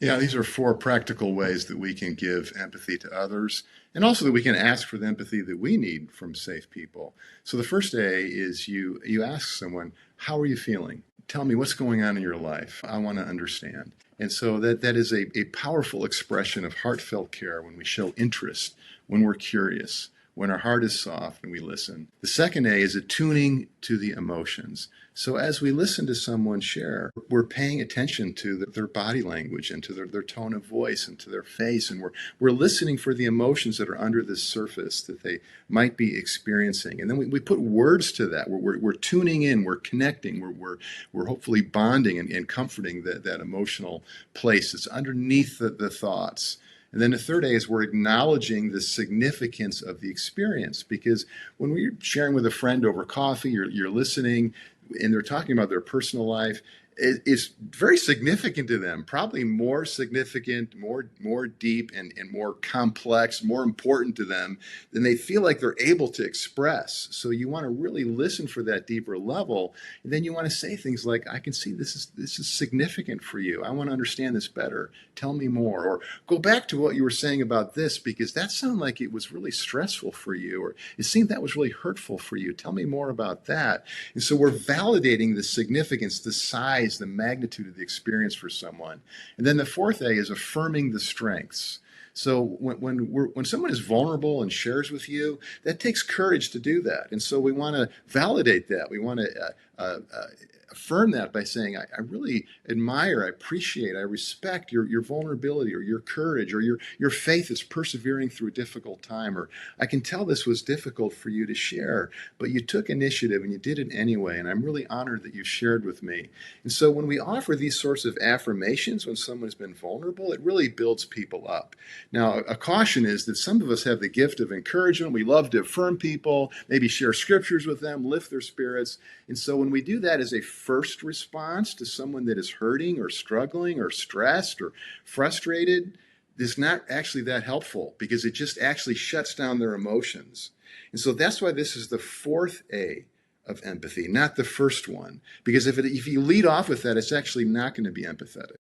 Yeah, these are four practical ways that we can give empathy to others, and also that we can ask for the empathy that we need from safe people. So the first A is you ask someone, "How are you feeling? Tell me what's going on in your life. I want to understand." And so that is a powerful expression of heartfelt care when we show interest, when we're curious, when our heart is soft and we listen. The second A is attuning to the emotions. So as we listen to someone share, we're paying attention to their body language and to their tone of voice and to their face. And we're listening for the emotions that are under the surface that they might be experiencing. And then we put words to that. We're tuning in, we're connecting, we're hopefully bonding and comforting that emotional place that's underneath the thoughts. And then the third A is we're acknowledging the significance of the experience, because when we're sharing with a friend over coffee, you're listening and they're talking about their personal life, it's very significant to them, probably more significant, more deep and more complex, more important to them than they feel like they're able to express. So you want to really listen for that deeper level. And then you want to say things like, I can see this is significant for you. I want to understand this better. Tell me more. Or go back to what you were saying about this, because that sounded like it was really stressful for you, or it seemed that was really hurtful for you. Tell me more about that. And so we're validating the significance, the size, the magnitude of the experience for someone. And then the fourth A is affirming the strengths. So when someone is vulnerable and shares with you, that takes courage to do that. And so we want to validate that. We want to affirm that by saying, I really admire, I appreciate, I respect your vulnerability, or your courage, or your faith is persevering through a difficult time, or I can tell this was difficult for you to share, but you took initiative and you did it anyway, and I'm really honored that you shared with me. And so when we offer these sorts of affirmations when someone's been vulnerable, it really builds people up. Now, a caution is that some of us have the gift of encouragement. We love to affirm people, maybe share scriptures with them, lift their spirits. And so when we do that as a first response to someone that is hurting or struggling or stressed or frustrated, is not actually that helpful, because it just actually shuts down their emotions. And so that's why this is the fourth A of empathy, not the first one. Because if you lead off with that, it's actually not going to be empathetic.